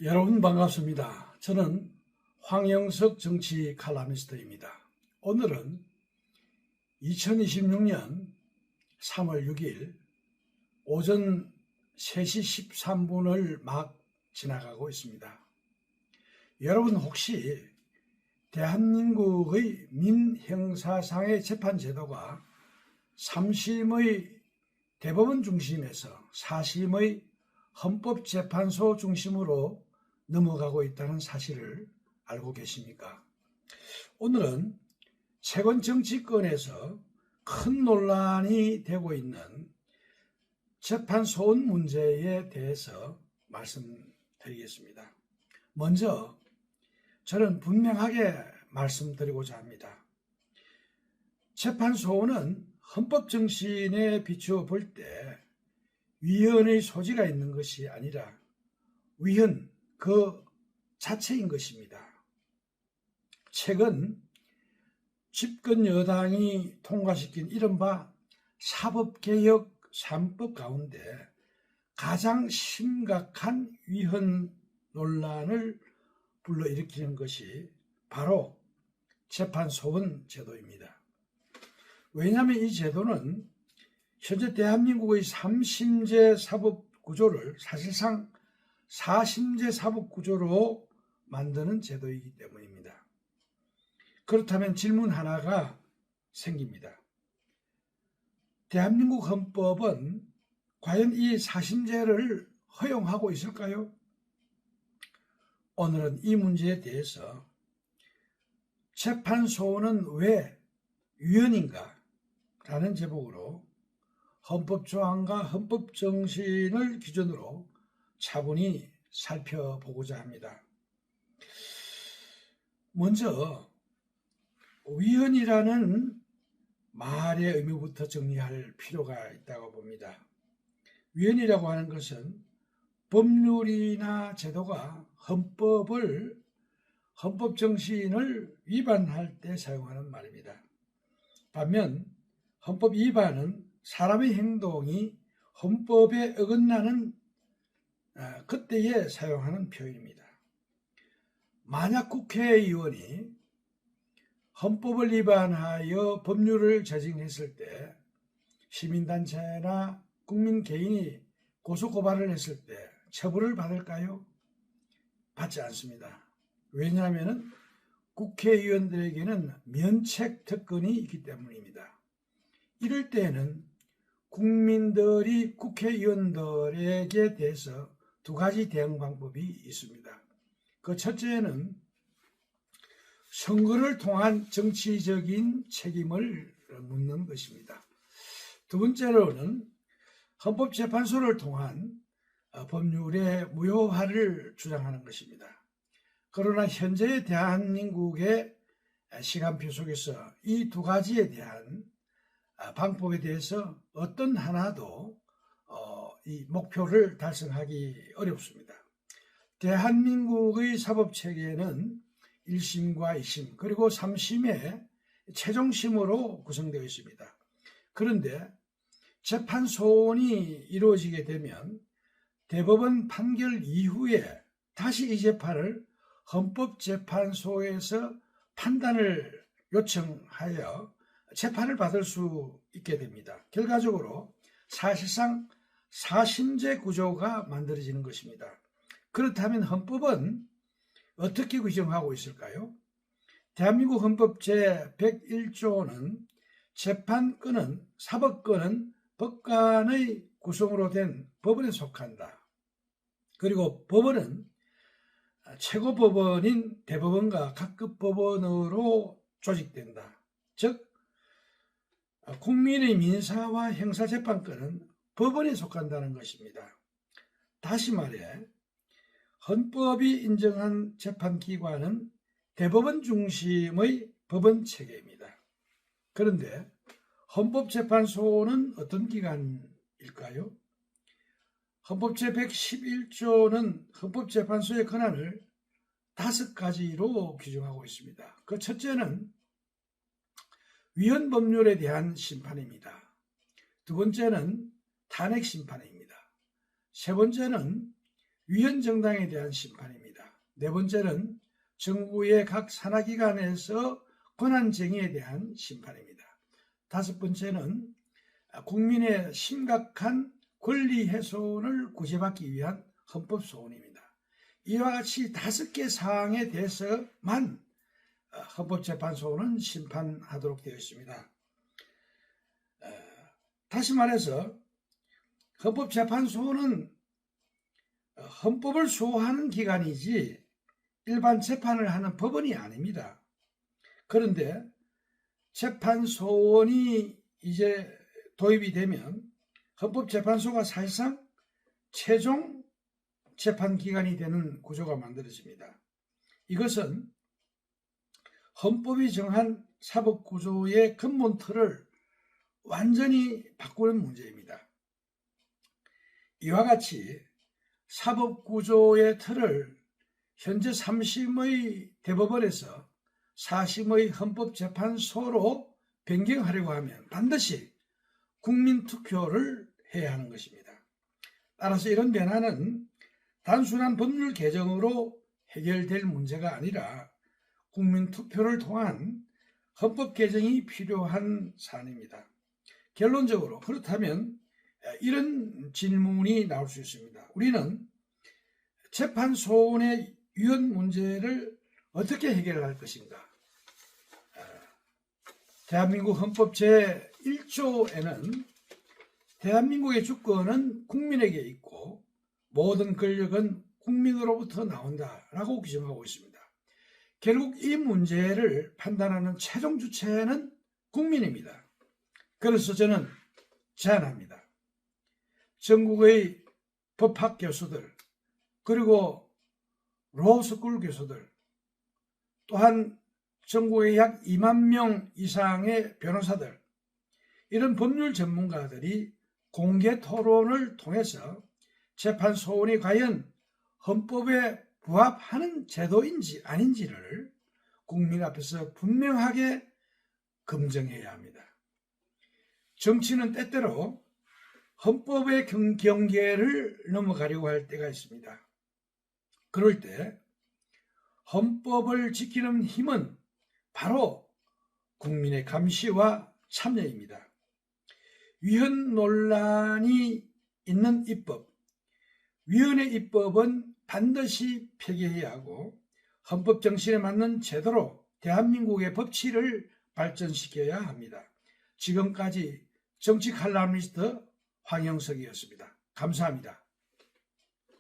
여러분 반갑습니다. 저는 황영석 정치 칼럼니스트입니다. 오늘은 2026년 3월 6일 오전 3시 13분을 막 지나가고 있습니다. 여러분 혹시 대한민국의 민형사상의 재판제도가 3심의 대법원 중심에서 4심의 헌법재판소 중심으로 넘어가고 있다는 사실을 알고 계십니까? 오늘은 최근 정치권에서 큰 논란이 되고 있는 재판소원 문제에 대해서 말씀드리겠습니다. 먼저 저는 분명하게 말씀드리고자 합니다. 재판소원은 헌법 정신에 비추어 볼 때 위헌의 소지가 있는 것이 아니라 위헌 그 자체인 것입니다. 최근 집권 여당이 통과시킨 이른바 사법개혁 3법 가운데 가장 심각한 위헌 논란을 불러일으키는 것이 바로 재판소원 제도입니다. 왜냐하면 이 제도는 현재 대한민국의 3심제 사법구조를 사실상 4심제 사법구조로 만드는 제도이기 때문입니다. 그렇다면 질문 하나가 생깁니다. 대한민국 헌법은 과연 이 4심제를 허용하고 있을까요? 오늘은 이 문제에 대해서 재판소원은 왜 위헌인가? 라는 제목으로 헌법조항과 헌법정신을 기준으로 차분히 살펴보고자 합니다. 먼저 위헌이라는 말의 의미부터 정리할 필요가 있다고 봅니다. 위헌이라고 하는 것은 법률이나 제도가 헌법정신을 위반할 때 사용하는 말입니다. 반면 헌법 위반은 사람의 행동이 헌법에 어긋나는 그때에 사용하는 표현입니다. 만약 국회의원이 헌법을 위반하여 법률을 제정했을 때 시민단체나 국민 개인이 고소고발을 했을 때 처벌을 받을까요? 받지 않습니다. 왜냐하면 국회의원들에게는 면책 특권이 있기 때문입니다. 이럴 때에는 국민들이 국회의원들에게 대해서 두 가지 대응 방법이 있습니다. 그 첫째는 선거를 통한 정치적인 책임을 묻는 것입니다. 두 번째로는 헌법재판소를 통한 법률의 무효화를 주장하는 것입니다. 그러나 현재의 대한민국의 시간표 속에서 이 두 가지에 대한 방법에 대해서 어떤 하나도 이 목표를 달성하기 어렵습니다. 대한민국의 사법체계는 1심과 2심 그리고 3심의 최종심으로 구성되어 있습니다. 그런데 재판소원이 이루어지게 되면 대법원 판결 이후에 다시 이 재판을 헌법재판소에서 판단을 요청하여 재판을 받을 수 있게 됩니다. 결과적으로 사실상 4심제 구조가 만들어지는 것입니다. 그렇다면 헌법은 어떻게 규정하고 있을까요? 대한민국 헌법 제101조는 재판권은 사법권은 법관의 구성으로 된 법원에 속한다. 그리고 법원은 최고법원인 대법원과 각급 법원으로 조직된다. 즉 국민의 민사와 형사재판권은 법원에 속한다는 것입니다. 다시 말해 헌법이 인정한 재판기관은 대법원 중심의 법원체계입니다. 그런데 헌법재판소는 어떤 기관일까요? 헌법 제111조는 헌법재판소의 권한을 5가지로 규정하고 있습니다. 그 첫째는 위헌 법률에 대한 심판입니다. 두 번째는 탄핵 심판입니다. 세 번째는 위헌 정당에 대한 심판입니다. 네 번째는 정부의 각 산하기관에서 권한쟁의에 대한 심판입니다. 다섯 번째는 국민의 심각한 권리 훼손을 구제받기 위한 헌법소원입니다. 이와 같이 5개 사항에 대해서만 헌법재판소는 심판하도록 되어 있습니다. 다시 말해서 헌법재판소는 헌법을 수호하는 기관이지 일반 재판을 하는 법원이 아닙니다. 그런데 재판소원이 이제 도입이 되면 헌법재판소가 사실상 최종 재판기관이 되는 구조가 만들어집니다. 이것은 헌법이 정한 사법구조의 근본 틀을 완전히 바꾸는 문제입니다. 이와 같이 사법구조의 틀을 현재 3심의 대법원에서 4심의 헌법재판소로 변경하려고 하면 반드시 국민투표를 해야 하는 것입니다. 따라서 이런 변화는 단순한 법률 개정으로 해결될 문제가 아니라 국민투표를 통한 헌법 개정이 필요한 사안입니다. 결론적으로 그렇다면 이런 질문이 나올 수 있습니다. 우리는 재판소원의 위헌 문제를 어떻게 해결할 것인가? 대한민국 헌법 제1조에는 대한민국의 주권은 국민에게 있고 모든 권력은 국민으로부터 나온다라고 규정하고 있습니다. 결국 이 문제를 판단하는 최종 주체는 국민입니다. 그래서 저는 제안합니다. 전국의 법학 교수들 그리고 로스쿨 교수들 또한 전국의 약 2만 명 이상의 변호사들 이런 법률 전문가들이 공개 토론을 통해서 재판소원이 과연 헌법에 부합하는 제도인지 아닌지를 국민 앞에서 분명하게 검증해야 합니다. 정치는 때때로 헌법의 경계를 넘어가려고 할 때가 있습니다. 그럴 때 헌법을 지키는 힘은 바로 국민의 감시와 참여입니다. 위헌 논란이 있는 입법, 위헌의 입법은 반드시 폐기해야 하고 헌법 정신에 맞는 제도로 대한민국의 법치를 발전시켜야 합니다. 지금까지 정치 칼럼니스트 황영석이었습니다. 감사합니다.